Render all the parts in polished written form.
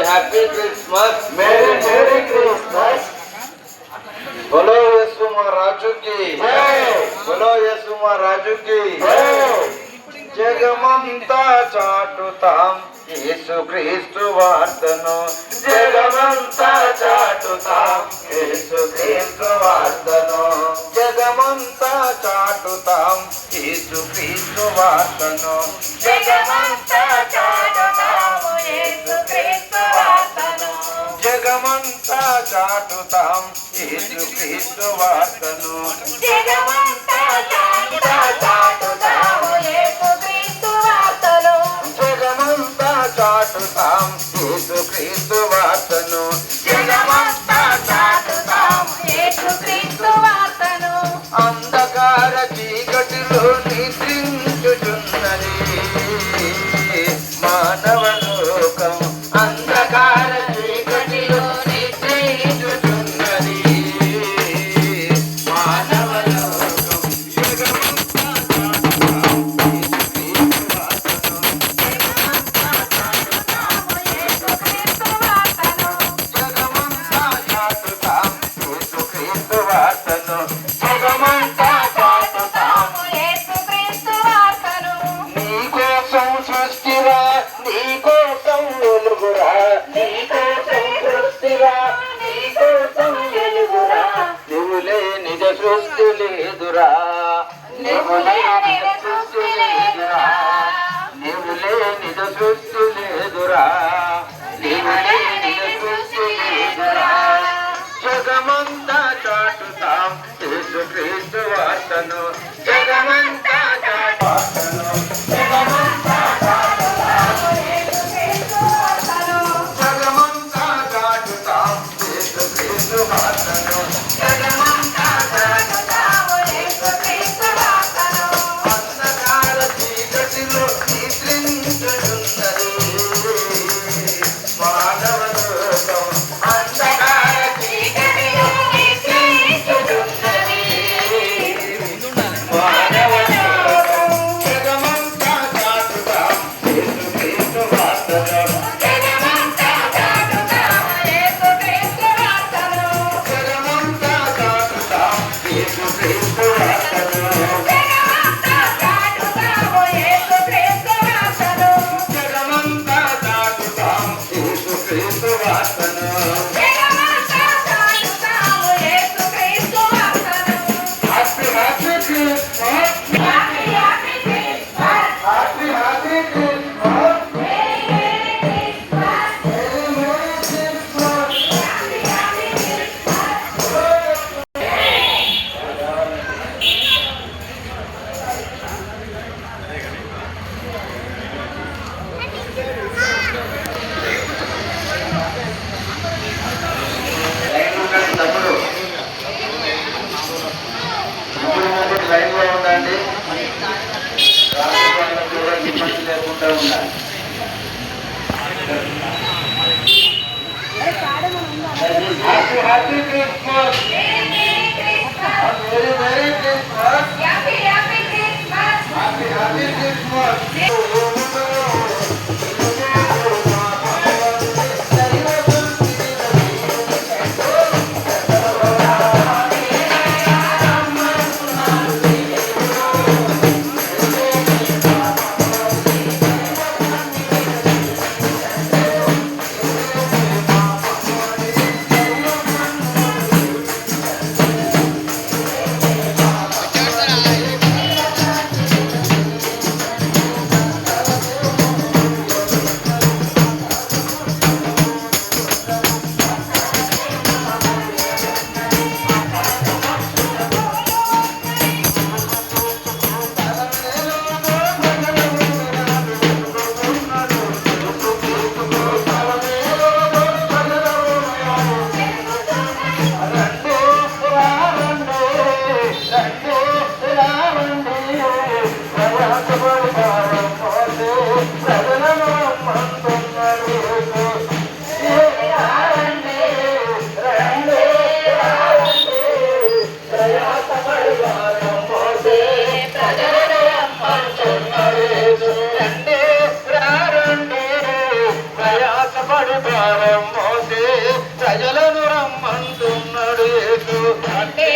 Happy Christmas, मेरी मेरी Christmas. बोलो यीशु महाराजू की जय, बोलो यीशु महाराजू की जय। జగమంతా చాటుతాం యేసుక్రీస్తు వార్తను, జగమంతా చాటుతాం యేసుక్రీస్తు వార్తను, జగమంతా చాటుతాం యేసుక్రీస్తు వార్తను, జగమంతా చాటుతాము యేసుక్రీస్తు వార్తను, జగమంతా చాటుతాం యేసుక్రీస్తు వార్తను, జగమంతా చాటుతాము యేసుక్రీస్తు వార్తను, జగమంతా చాటుతాం యేసుక్రీస్తు వార్తను, జగమంతా చాటుతాము యేసుక్రీస్తు వార్తను. అంధకార చీకటిలో నిద్రించుచున్నది మానవ లోకం, అంధకార చీకటిలో నిద్రించుచున్నది మానవ లోకం. జగమంతా చాటుతాం యేసుక్రీస్తు వార్తను, జగమంతా చాటుతాము యేసుక్రీస్తు జగమంతా వార్తను, చాటుతాం యేసుక్రీస్తు వార్తను, జగమంతా చాటుతాము యేసుక్రీస్తు వార్తను. నీకోసం సృష్టిరా నీకోసం వెలుగురా, నీకోసం సృష్టిరా, నీకోసం వెలుగురా, నువ్వులే నిజ సృష్టి లేదురా, నువ్వులే నిజ సృష్టి లేదురా, నువ్వులే నిజ సృష్టి లేదురా, నువ్వులే నిజ సృష్టి లేదురా. జగమంతా చాటుతాం యేసుక్రీస్తు వార్తను, జగమంతా చాటుతాను, జగమంతా చాటుతాము యేసుక్రీస్తు వార్తను, జగమంతా చాటుతాం యేసుక్రీస్తు వార్తను, జగమంతా చాటుతాము యేసుక్రీస్తు వార్తను. అంధకార చీకటిలో నిద్రించుచున్నది మానవ లోకం, అంధకార చీకటిలో నిద్రించుచున్నది మానవ లోకం. ప్రయాసపడి భారం మోసే ప్రజలను రమ్మంటున్నాడు యేసు. రండి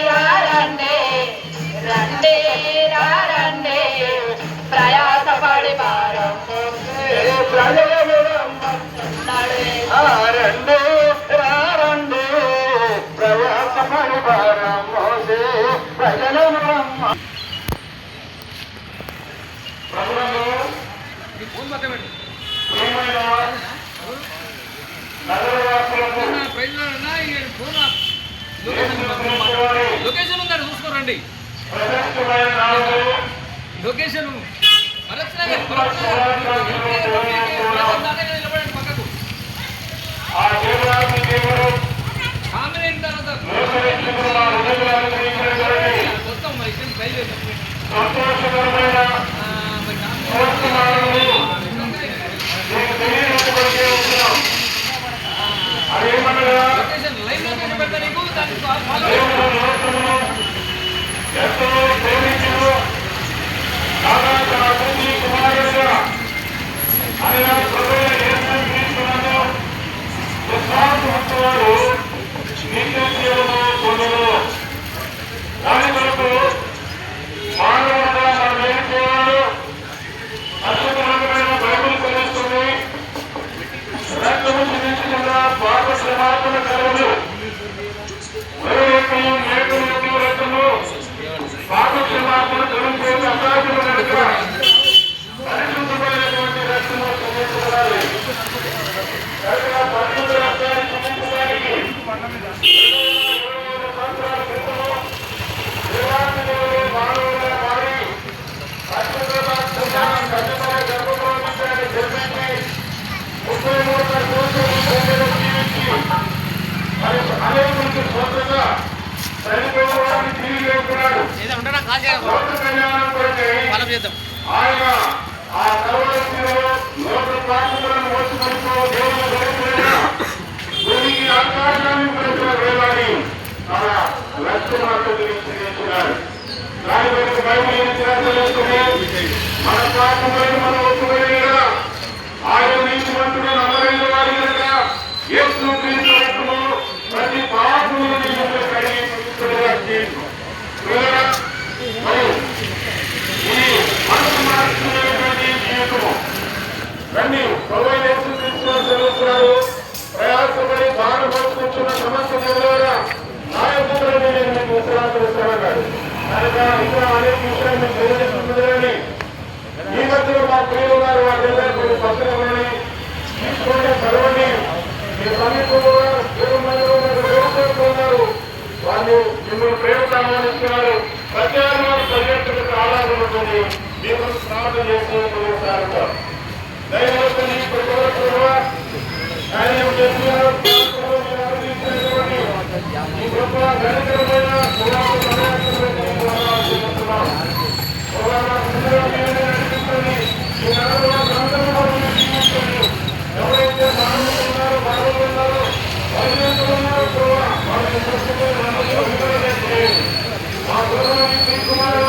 రండి రండి రండి ప్రయాసపడి భారం మోసే ప్రజలను రమ్మంటున్నాడు. రండి రండి ప్రయాసపడి భారం మోసే ప్రజలను రమ్మ. లొకేషన్ ఉందండి చూసుకోరండి. లొకేషన్ పక్కకు కాంబినేషన్ తర్వాత మొత్తం మరి ఇక్కడ ట్రై చేద్దాం. లొకేషన్ లైవ్ లొకేషన్ పెడతా నీకు దానికి ఆయన ఆ సర్వశక్తిలో లోక ప్రార్థనలను మోసుకుంటూ దేవుని భూమికి ఆకాశాన్ని ప్రజల వేలాడి మన లక్ష్యమాత గురించి నేర్చుకున్నాడు. దాని వెనుక బైబిల్ ఏం చేస్తుంది? మన పాపములను మనం ఒప్పుకోలేదా? ఆయన నీతిమంతుడు నమ్మరైన వారి కనుక యేసు క్రీస్తు రక్తము ప్రతి పాపమును కడిగి పవిత్రుడుగా చేసి మరి ఈ మనసు మార్చుకునేటువంటి జీవితము రండి. ప్రభువైన యేసు క్రీస్తు తెలుస్తున్నారు. ప్రయాసపడి బాధ పడుకుంటున్న సమస్య ద్వారా నాయకులను నేను మీకు విశ్రాంతి ఇస్తానన్నాడు. కనుక ఇంకా అనేక విషయాలు మీకు తెలియజేస్తుందని ఈ మధ్యలో మా ప్రియులు గారు వారి పత్రికలని తీసుకొని చదవండి. మీ సమీపంలో ఉన్నారు. వాళ్ళు మిమ్మల్ని ప్రేమతో ఆహ్వానిస్తున్నారు. ప్రత్యేకమైన పరిగెత్తులకు ఆధారం ఉంటుంది. మీరు ప్రార్థన చేస్తూ సాగుతారు. దైవత్వం ఆయన చేస్తున్నారు. ఈ గొప్ప గణితమైన ఎవరైతే బాగున్నారో బాగున్నారో పరిగెత్తున్నారో మా గురువుని తీసుకున్నారు.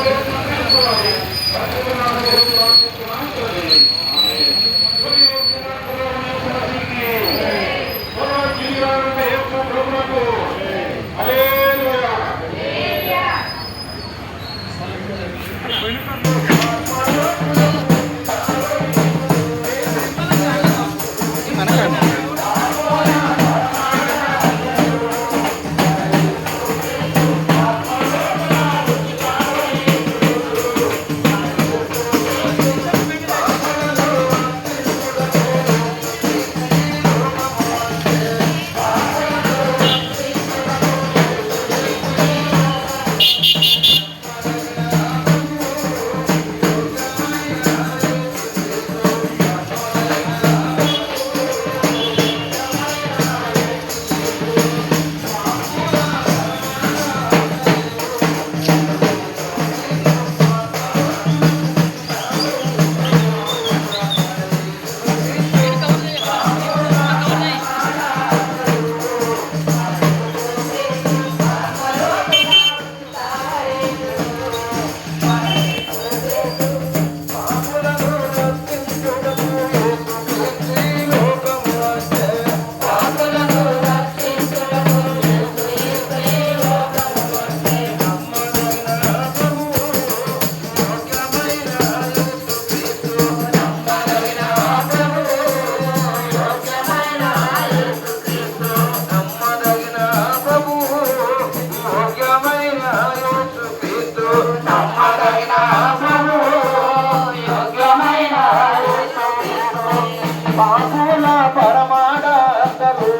పాపుల పరమాడాసరు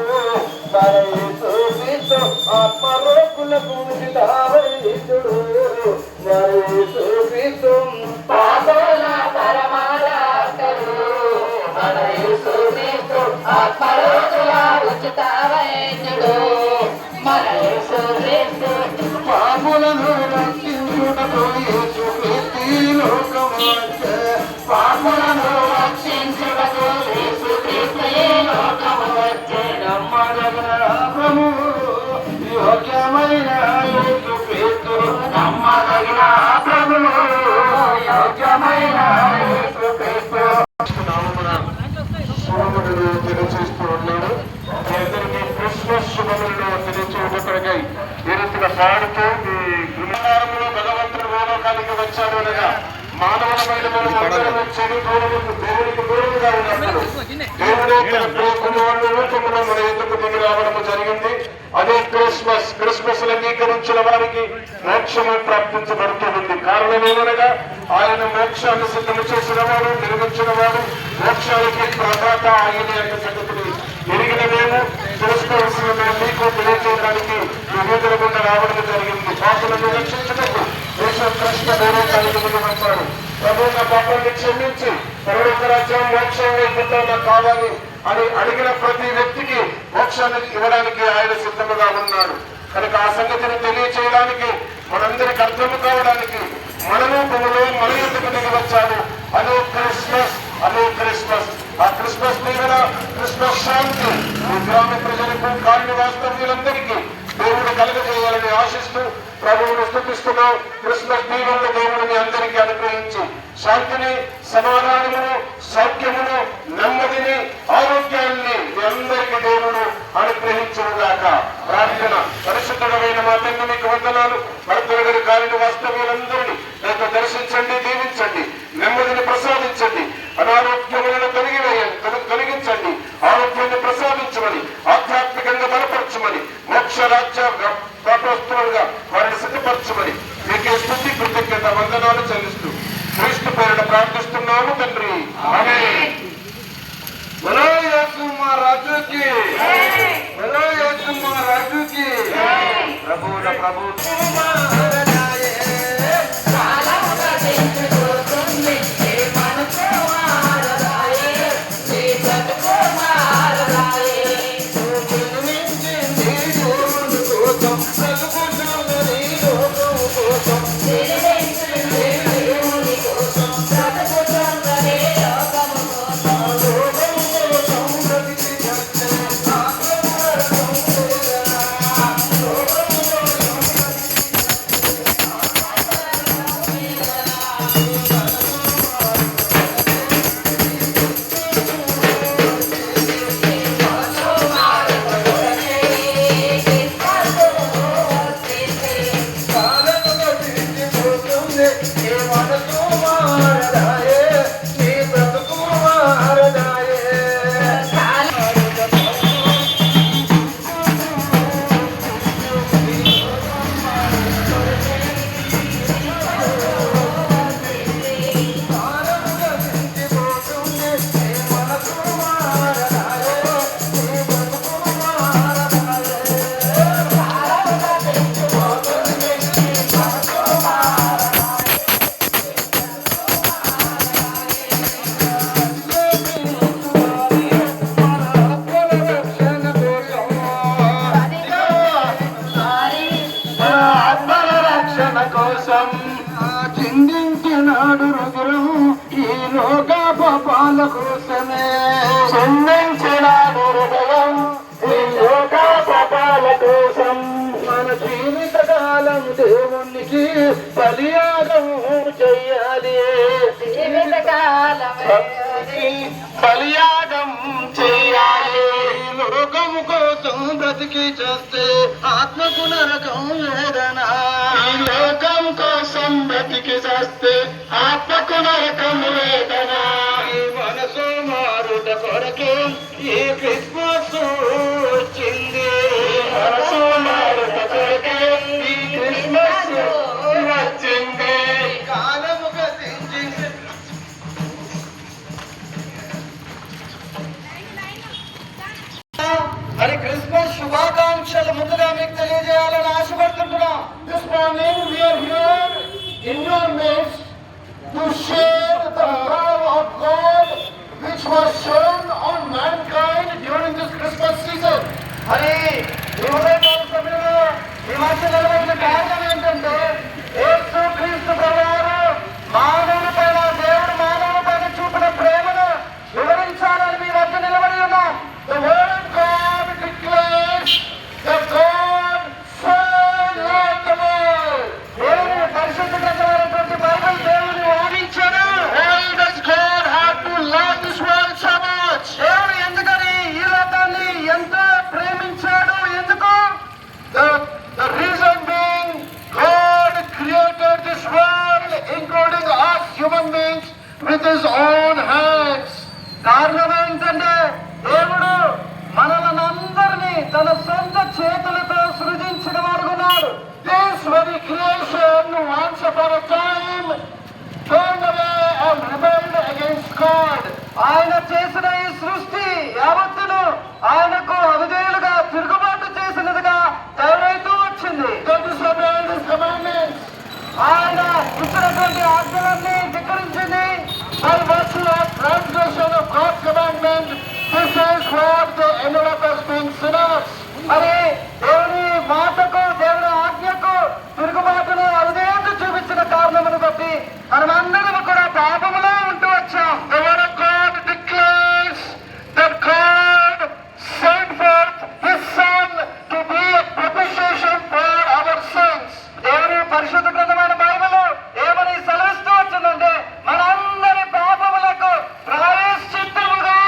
మరేసు ఆత్మలోకులకు వైద్యుడు మరేసు పాపుల పరమారాధకుడు మన యేసుక్రీస్తు ఆత్మలోకుల ఉచిత వైద్యుడు మన యేసుక్రీస్తు పాపులను రక్షించుటకు యేసుక్రీస్తు లోకమొచ్చే పాపులను రక్షించుటకు యేసుక్రీస్తు ఈ లోకము వచ్చె నమ్మదగిన ప్రభువు యోగ్యమైన యేసుక్రీస్తు నమ్మదగిన ప్రభువు యోగ్యమైన యేసుక్రీస్తు శుభములను తెలియజేస్తూ ఉన్నాడు. మీ అందరికీ క్రిస్మస్ శుభములను తెలియచేయటకై ఈ రీతిగా పాడుతూ ఈ గురువారంలో భగవంతుడు భూలోకానికి వచ్చాడు అనగా మానవులమైన మనం అందరము చెడు దేవునికి దూరముగా ఉన్నప్పుడు దేవుడే తన ప్రియకుమారుని రూపంలో మన ఎదుకు దిగి రావడము జరిగింది. అదే క్రిస్మస్. క్రిస్మస్ అంగీకరించిన వారికి మోక్షము ప్రాప్తించబడుతూ ఉంది. కారణం ఏమనగా ఆయన మోక్షాన్ని సిద్ధము చేసిన వాడు, నిర్మించిన వాడు, మోక్షానికి ప్రదాత ఆయన యొక్క సంగతిని ఎరిగిన మేము తెలుసుకోవాల్సిన మీకు తెలియజేయడానికి వివేదన గుండా రావడం జరిగింది. పాపలను రక్షించడానికి కృష్ణ గౌరవానికి ముందు వచ్చాడు. ప్రభు నా పాపాన్ని క్షమించి పరలోక రాజ్యం మోక్షం వైపుతో నాకు కావాలి అని అడిగిన ప్రతి వ్యక్తికి మోక్షాన్ని ఇవ్వడానికి ఆయన సిద్ధముగా ఉన్నాడు. కనుక ఆ సంగతిని తెలియచేయడానికి, మనందరికి అర్థము కావడానికి మన రూపంలో మన ఎందుకు దిగి వచ్చాడు. అదే క్రిస్మస్, అదే క్రిస్మస్. ఆ క్రిస్మస్ దీవెన, క్రిస్మస్ శాంతి ఈ గ్రామ ప్రజలకు, కాలనీ వాస్తవ్యులందరికీ దేవుడు కలుగజేయాలని ఆశిస్తూ ప్రభువును స్తుతిస్తున్నాం. క్రిస్మస్ దీవెనలు దేవుడు మీ అందరికీ అనుగ్రహించి శాంతిని, సమాధానమును, సౌఖ్యమును, నెమ్మదిని, ఆరోగ్యాన్ని మీ అందరికీ దేవుడు అనుగ్రహించుగాక. ప్రార్థన. పరిశుద్ధమైన మా తండ్రి మీకు వందనాలు. భరతుడి కాలిని వాస్తవ్యులందరినీ నాకు దర్శించండి, దీవించండి, నెమ్మదిని ప్రసాదించండి, అనారోగ్యములను తొలగించండి, ఆరోగ్యాన్ని ప్రసాదించమని, ఆధ్యాత్మికంగా బలపరచమని, మోక్ష రాజ్య ప్రాప్తులుగా వారిని సిద్ధపరచమని మీకే స్తుతి, కృతజ్ఞత, వందనాలు చెల్లిస్తూ క్రీస్తు పేరున ప్రార్థిస్తున్నాము తండ్రి. ఆమేన్. బలో యేసు మహారాజుకి, బలో యేసు మహారాజుకి. ప్రభువుల ప్రభు కాలముగా తెంచుకోతుంది ఏ మనసు మారదాయే, నీ బ్రతుకు మారదాయే. నిర్మించింది దేవుని కోసం, బ్రతుకుతున్నది లోకము కోసం. కోసం చిందించినాడు రుద్రం ఈ లోక పాపాల కోసమే. చిందించినాడు హృదయం ఈ లోక పాపాల కోసం. మన జీవిత కాలం దేవునికి బలియాగం చెయ్యాలి, బలియాగం చెయ్యాలి. లోకము కోసం బ్రతికి చేస్తే ఆత్మకు నరకం వేదన. ఈ లోకం కోసం బ్రతికి చేస్తే ఆత్మకు నరకం వేదన. ఈ మనసు మారుట కొరకే ఈ క్రిస్మస్ వచ్చింది. మనసు మారుట కొరకే ఈ క్రిస్మస్ వచ్చింది. కాలము గతించి మనలందరినీ తన సొంత చేతులతో సృజించిన వాడుకున్నాడు. This very creation once upon a time turned away and rebelled against God. ఆయన చేసిన ఈ సృష్టి యావత్తును ఆయనకు అవిధేయులుగా తిరుగుబాటు చేసినదిగా తయారైతూ వచ్చింది. They disobeyed His commandments. ఆయన ఇచ్చినటువంటి ఆజ్ఞలన్నీ ధిక్కరించింది. By virtue of transgression of God's commandment, this is what they ended up as being sinners. మరి దేవుని మాటకు దేవుని ఆజ్ఞకు తిరుగుబాటును అవిధేయత చూపించిన కారణమును బట్టి మనమందరం కూడా పాపములో ఉంటూ వచ్చాం. The word of God declares that God sent forth His Son to be a propitiation for our sins. దేవుని పరిశుద్ధ గ్రంథమైన బైబిల్ ఏమని సెలవిస్తూ వచ్చిందంటే మనందరి పాపములకు ప్రాయశ్చిత్తముగా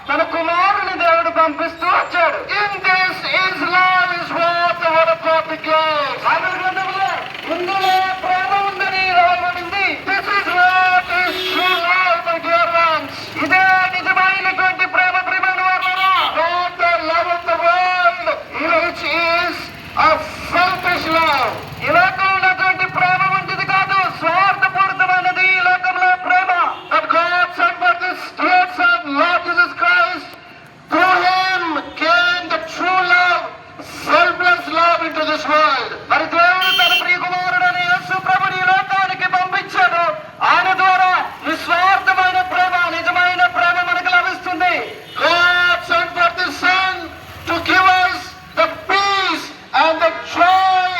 తన కుమారుని దేవుడు పంపిస్తూ వచ్చాడు. In this is love is what the word of God declares. Bible గ్రంథంలో ఇందులో ప్రేమ ఉందని రాయబడింది. This is what is true love, my dear ones. ఇదే నిజమైనటువంటి ప్రేమ ప్రియమైన వారులారా. Not the love of the world, which is a selfish love. ఈ లోకంలో ఉన్నటువంటి ప్రేమ వంటిది కాదు, స్వార్థపూరితమైనది ఈ లోకంలో ప్రేమ. But God sent forth His dear Son, Lord Jesus Christ. Through Him came the true love, selfless love into this world. మరి దేవుడు తన ప్రియ కుమారుడైన యేసు ప్రభుని ఈ లోకానికి పంపించాడు. ఆయన ద్వారా నిస్వార్థమైన ప్రేమ, నిజమైన ప్రేమ మనకు లభిస్తుంది. God sent forth His Son to give us the peace and the joy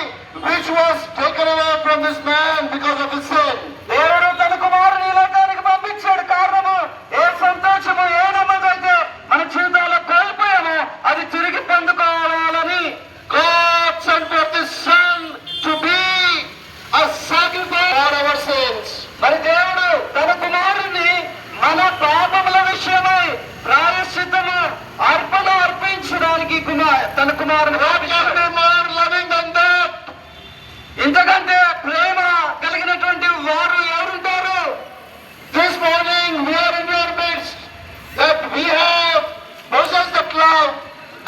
which was taken away from this man because of his sin. దేవుడు తన కుమారుని ఈ లోకానికి పంపించాడు. కారణము ఏ సంతోషము ఏ నెమ్మదైతే మన జీవితాల్లో కోల్పోయామో అది తిరిగి పొందుకోవాలని. God sent forth His Son to be a sacrifice for our sins. మరి దేవుడు తన కుమారుని మన పాపముల విషయమై ప్రాయశ్చిత్తము అర్పణ అర్పించడానికి తన కుమారుని What can be more loving than that? ఇంతకంటే ప్రేమ కలిగినటువంటి వారు ఎవరుంటారు? This morning we are in your midst that we have possessed that love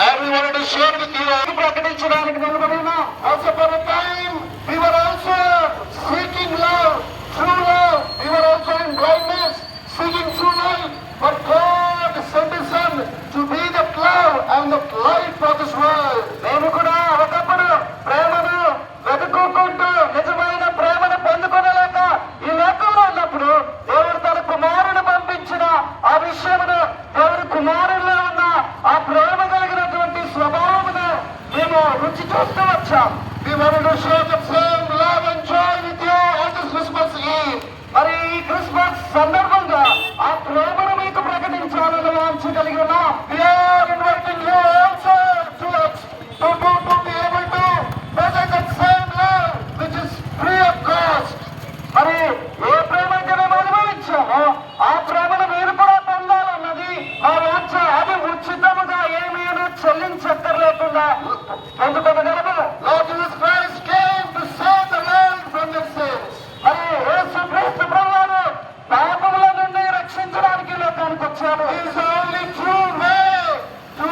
and we wanted to share with you. ప్రకటించడానికి నిలబడినా Once upon a time we were also seeking love, true love. We were also in blindness, seeking true light. But God sent His Son to be the love and the light for this world. మేము కూడా ఒకప్పుడు ప్రేమను వెతుక్కుంటూ నిజమైన ప్రేమను పొందుకోలేక ఈ లోకంలో ఉన్నప్పుడు దేవుడు తన కుమారుని పంపించిన ఆ విషయమును దేవుడి కుమారుల్లో ఉన్న ఆ ప్రేమ కలిగినటువంటి స్వభావమును మేము రుచి చూస్తూ వచ్చాం. We wanted to share the same love and joy with you on this Christmas Eve. మరి ఈ క్రిస్మస్ సందర్భంగా ఆ ప్రేమను మీకు ప్రకటించాలని వాంఛ కలిగి ఉన్నాం. We are inviting you also to be able to possess that same love which is free of cost. మరి ఏ ప్రేమ అయితే మేము అనుభవించామో ఆ ప్రేమను మీరు కూడా పొందాలన్నది ఆ వాంఛ. అది ఉచితముగా ఏమీ చెల్లించక్కర్లేకుండా పొందుకోగలము. Lord Jesus Christ came to save the world from their sins. మరి యేసుక్రీస్తు ప్రభువారు పాపముల నుండి రక్షించడానికి లోకానికి వచ్చాడు. He is the only true way to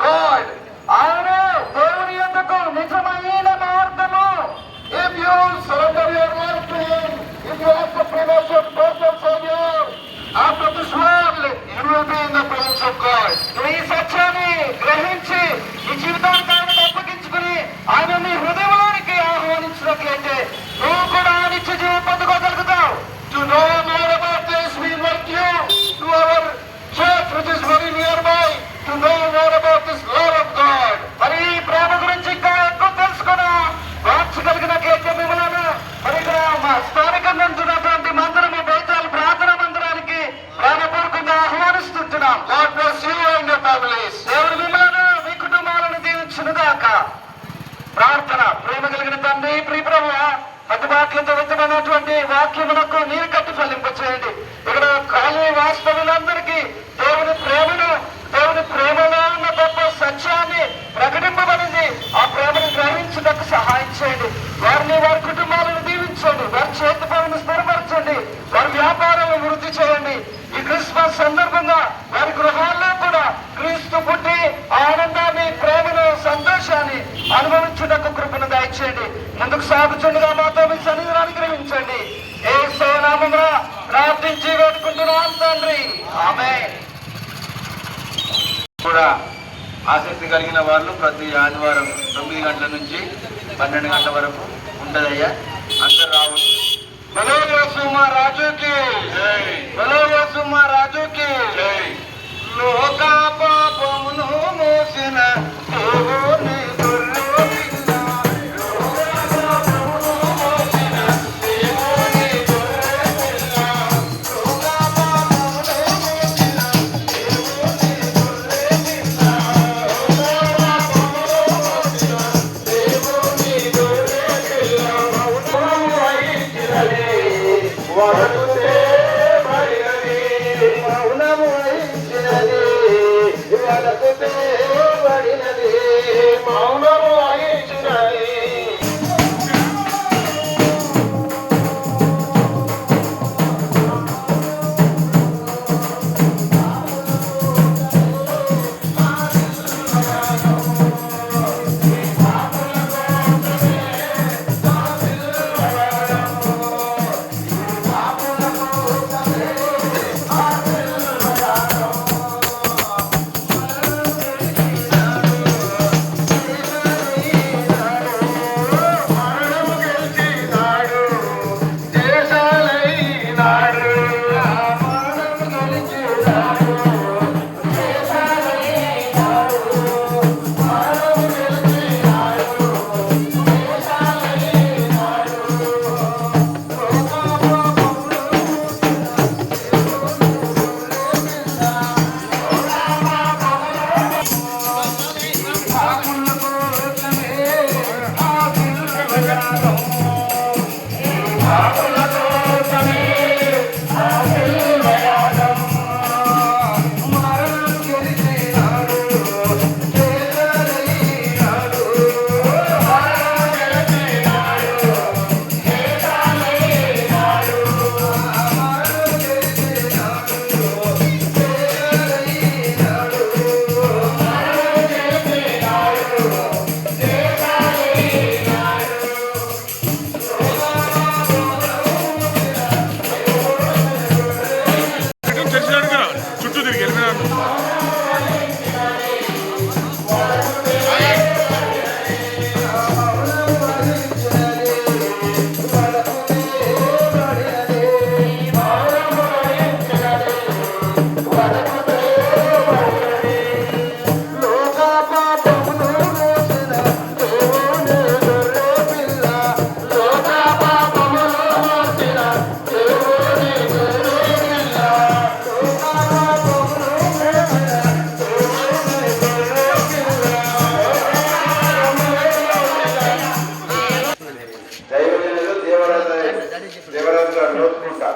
God. ఆయనే దేవుని యొద్దకు నిజమైన మార్గము. If you surrender your life to Him, if you ask the privilege of personal Savior, after this world, you will be in the presence of God. నువ్వు ఈ సత్యాన్ని గ్రహించి ఈ జీవితానికి ఆయనను అప్పగించుకుని ఆయన నీ హృదయంలోనికి ఆహ్వానించినట్లయితే నువ్వు కూడా నిత్య జీవం పొందుకోగలుగుతావు. To know more about this, we invite you to our church which is very nearby to know more about this love of God. మరి ఈ ప్రేమ గురించి ఇంకా ఎక్కువ తెలుసుకుని వార్చగలిగినట్లయితే మిమ్మల్ని మరి ఇక్కడ మా స్థానికంగా ఉంటున్నటువంటి మందిరము బైతాల్ ప్రార్థనా మందిరానికి ప్రేమపూర్వకంగా ఆహ్వానిస్తున్నాం. God bless you and your families. దేవుడు మిమ్మల్ని మీ కుటుంబాలను దీవించునుగాక. ప్రార్థన. ప్రేమ కలిగిన తండ్రి, ప్రియ ప్రభువా, అందుబాటులతో విత్తమైనటువంటి వాక్యమునకు నీరు కట్టి ఫలింపచేయండి. ఇక్కడ ఖాళీ వాస్తవులందరికీ దేవుని ప్రేమను, దేవుని ప్రేమలో ఉన్న గొప్ప సత్యాన్ని ప్రకటింపబడింది. ఆ ప్రేమను గ్రహించుటకు సహాయం చేయండి. వారిని, వారి కుటుంబాలను దీవించండి. వారి చేతి పనులను స్థిరపరచండి. వారి వ్యాపారాలను వృద్ధి చేయండి. ఈ క్రిస్మస్ సందర్భంగా వారి గృహాల్లో కూడా క్రీస్తు పుట్టి ఆ కూడా ఆసక్తి కలిగిన వాళ్ళు ప్రతి ఆదివారం 9 గంటల నుంచి 12 గంటల వరకు ఉంటుందయ్యా. అందరు రావచ్చు. బలో యేసు మహారాజుకి జై, బలో యేసు మహారాజుకి జై. లోక పాపమును మోసిన దేవుని గొర్రె పిల్ల, లోక పాపమును మోసిన దేవుని గొర్రె పిల్ల, లోక పాపమును మోసిన దేవుని గొర్రె పిల్ల, లోక పాపమును మోసిన దేవుని గొర్రె పిల్ల, మౌనము వహించినది వరకు తేబడినది, మౌనము వహించినది వరకు తేబడినది, మౌనము వహించినది. చుట్టూ తిరిగి వెళ్ళినాను. దేవరాజు గారు నోచుకుంటా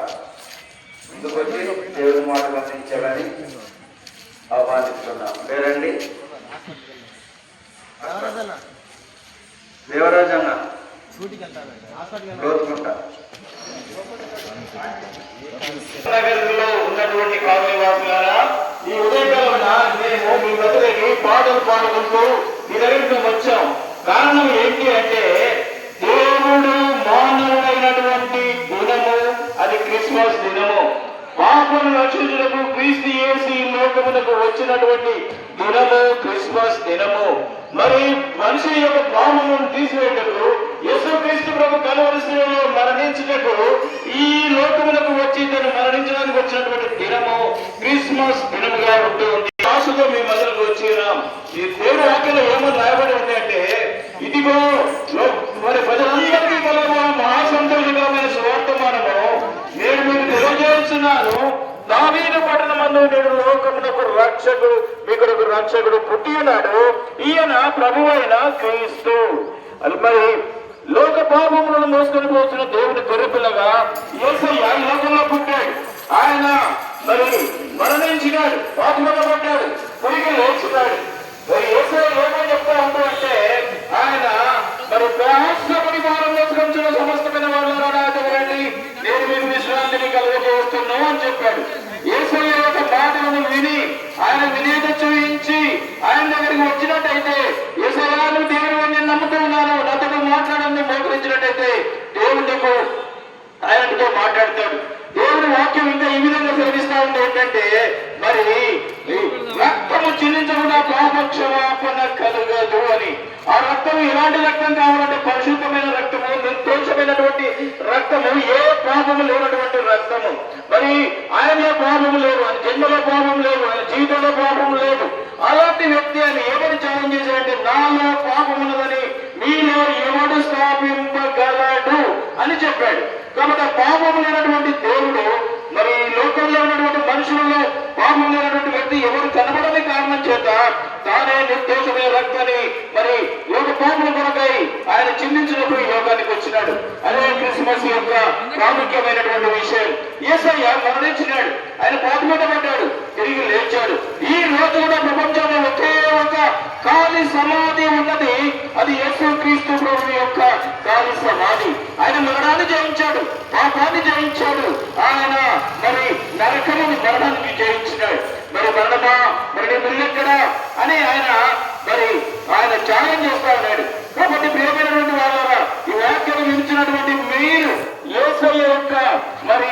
ముందుకు వచ్చి దేవుని మాటలు అందించాలని ఆహ్వానిస్తున్నాం. లేరండి దేవరాజు అన్న నోచుకుంటా. నగరంలో ఉన్నటువంటి కాలనీవాసులారా, ఈ ఉదయకాలన మేము మీ దగ్గరికి పాటలు పాడుకుంటూ మీ దగ్గరికి వచ్చాం. కారణం ఏంటి అంటే దేవుడు మానవుడైనటువంటి దినము అది క్రిస్మస్ దినము. పాపను రక్షించుటకు క్రీస్తు యేసు ఈ లోకమునకు వచ్చినటువంటి దినము క్రిస్మస్ దినము. మరి మనిషి యొక్క పాపమును తీసివేయటకు యేసుక్రీస్తు ప్రభు కలువరి శిలువలో మరణించుటకు ఈ లోకమునకు వచ్చి తను మరణించడానికి వచ్చినటువంటి దినము క్రిస్మస్ దినముగా ఉంటుంది. ఆశతో మీ మధ్యకు వచ్చినాం. ఈ దేవుడు వాక్యంలో ఏమని రాయబడి ఉంది అంటే, ఇదిగో మరి ప్రజలందరికీ కలవ మహాసంతోషకరమైన సువార్తమానము నేను మీకు తెలియజేస్తున్నాను. దావీదు పట్టణమందు నేడు లోకమునకు రక్షకుడు మీకు రక్షకుడు పుట్టి ఉన్నాడు. ఈయన ప్రభువైన క్రీస్తు. మరి లోక పాపములను మోసుకొని పోతున్న దేవుని గొర్రెపిల్లగా యేసయ్య ఈ లోకంలో పుట్టాడు. ఆయన మరి మరణించినాడు, పాపములో పడ్డాడు, తిరిగి లేచినాడు. మరి యేసయ్య ఏమని చెప్తా ఉంటూ అంటే, ఆయన మరి ప్రయాసపడి భారం మోసుకొచ్చిన సమస్తమైన వాళ్ళ రండి, నేను మీకు విశ్రాంతిని కలుగజేస్తున్నాను అని చెప్పాడు. యేసయ్య యొక్క మాటలను విని ఆయన వినేత చూపించి ఆయన దగ్గరికి వచ్చినట్టయితే, యేసయ్యను దేవుడు నేను నమ్ముతున్నాను, నాతో మాట్లాడాలని మోకరించినట్టయితే దేవుడికి ఆయనతో మాట్లాడతాడు. దేవుడి వాక్యం ఇంకా ఈ విధంగా సెలవిస్తా ఉంది ఏంటంటే, మరి రక్తము చిందించకుండా పాపక్షమాపణ కలగదు అని. ఆ రక్తం ఎలాంటి రక్తం కావాలంటే పరిశుద్ధమైన రక్తము, నిర్దోషమైనటువంటి రక్తము, ఏ పాపము లేనటువంటి రక్తము. మరి ఆయనలో పాపము లేదు, ఆయన జన్మలో పాపం లేదు, ఆయన జీవితంలో పాపం లేదు. అలాంటి వ్యక్తి ఆయన ఏమని ఛాలెంజ్ చేశాడంటే నాలో పాపం ఉన్నదని మీలో ఎవడు స్థాపింపగలడు అని చెప్పాడు. కాబట్టి ఆ పాపం లేనటువంటి దేవుడు మరి లోకంలో ఉన్నటువంటి మనుషులలో పాపం లేనటువంటి వ్యక్తి ఎవరు కనబడని కారణం చేత తానే నిర్దోషమైన రక్తాన్ని మరి లోక పాపల కొరకై ఆయన చిందించినప్పుడు ఈ లోకానికి వచ్చినాడు. అదే క్రిస్మస్ యొక్క ప్రాముఖ్యమైనటువంటి విషయం. యేసయ్య మరణించినాడు, ఆయన పాత మీద పడ్డాడు, తిరిగి లేచాడు. ఈ రోజు కూడా ప్రపంచంలో ఒకే ఒక ఖాళీ సమాధి ఉన్నది, అది యేసుక్రీస్తు ప్రభువు యొక్క ఖాళీ సమాధి. ఆయన మరణాన్ని జయించాడు, పాపాన్ని జయించాడు, ఆయన మరి నరకముని మరణానికి జయించినాడు. మరి మరణమా మరి ముల్లెక్కడా అని ఆయన ఛాలెంజ్ చేస్తా ఉన్నాడు. కాబట్టి ప్రియమైనటువంటి వాళ్ళ ఈ వాక్యం వినిచినటువంటి మీరు యేసయ్య యొక్క మరి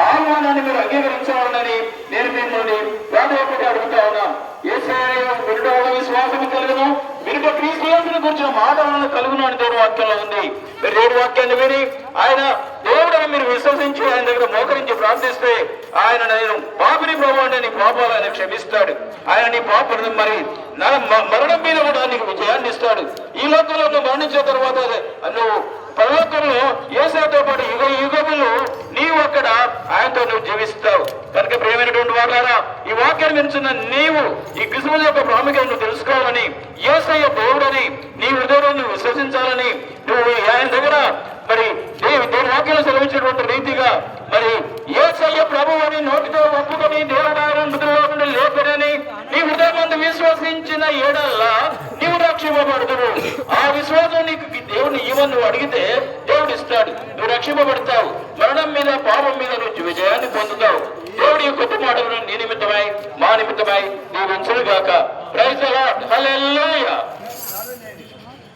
ఆహ్వానాన్ని మీరు అంగీకరించాలని నేను మిమ్మల్ని ప్రాధాన్యపడి అడుగుతా ఉన్నాను. యేసయ్య వినడం వల్ల విశ్వాసం కలుగును, వినుట క్రీస్తు యేసుని గురించిన మాట వలన కలుగును అని దేవుడు వాక్యంలో ఉంది. మీరు దేవుడి వాక్యాన్ని విని ఆయన దేవుడని మీరు విశ్వసించి ఆయన దగ్గర మోకరించి ప్రార్థిస్తే ఆయన నేను పాపిని ప్రభు అంటే నీ పాపాలు ఆయన క్షమిస్తాడు. ఆయన నీ పాపను మరి మరణం మీద కూడా నీకు విజయాన్ని ఇస్తాడు. ఈ లోకంలో నువ్వు మరణించిన తర్వాత నువ్వు పరలోకంలో యేసుతో పాటు యుగ యుగములు నీవు అక్కడ ఆయనతో నువ్వు జీవిస్తావు. కనుక ప్రియమైనటువంటి వాళ్ళారా, ఈ వాక్యాన్ని వినిచిన నీవు ఈ క్రిస్మస్ యొక్క ప్రాముఖ్యతను తెలుసుకోవాలని, యేసయ్య దేవుడని నీ హృదయంలో నువ్వు విశ్వసించాలని, నువ్వు ఆయన దగ్గర మరి దేవుని వాక్యాలు సెలవించినటువంటి రీతిగా మరి యేసయ్య ప్రభువు అని నోటితో ఒప్పుకొని దేవుడు ఆయన మృతుల్లో నుండి లేపడని నీ హృదయం మందు విశ్వసించిన ఏడల్లా నీవు రక్షింపబడుతువు. ఆ విశ్వాసం నీకు దేవుని ఇవ్వని నువ్వు అడిగితే దేవుడు ఇస్తాడు, నువ్వు రక్షింపబడతావు. మరణం మీద పాపం మీద నువ్వు విజయాన్ని పొందుతావు. దేవుడి యొక్క మాటలను నీ నిమిత్తమై మా నిమిత్తమై నీవు ఉంచునుగాక. Praise the Lord. హల్లెలూయా.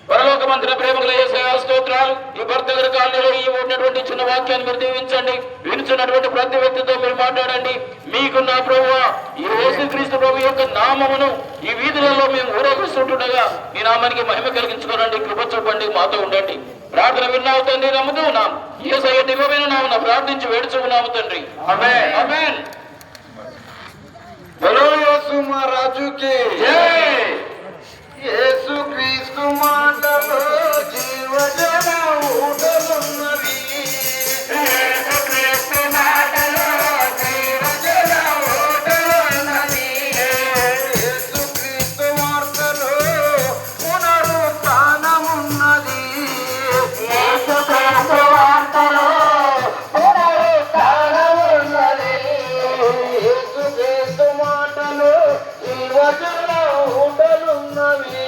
పరలోకమంత్ర ప్రేమకుల యేసయ్య స్తోత్రాలు. ఈ భర్తగర కాలనీలో ఈ ఉన్నటువంటి చిన్న వాక్యాన్ని మీరు దీవించండి. వినిచినటువంటి ప్రతి వ్యక్తితో మీరు మాట్లాడండి. మీకు నా ప్రభువా ఈ యేసుక్రీస్తు ప్రభు యొక్క నామమును ఈ వీధులలో మేము ఊరేగిస్తుంటుండగా మీ నామానికి మహిమ కలిగించుకోనండి. కృప చూపండి, మాతో ఉండండి. ప్రార్థన విన్నావు తండ్రి, నమ్ముతున్నాం. యేసయ్య దివ్యమైన నామమున ప్రార్థించి వేడుచున్నాము తండ్రి. ఆమేన్. ఆమేన్. బలో యేసు మహారాజుకి జై. యేసుక్రీస్తు మాటలో జీవజల ఊటలున్నవి. యేసుక్రీస్తు మాటలో జీవజల ఊటలున్నవి. యేసుక్రీస్తు వార్తలో పునరుత్థానమున్నది. యేసుక్రీస్తు వార్తలో పునరుత్థానమున్నది. యేసుక్రీస్తు మాటలో జీవజల ఊటలున్నవి.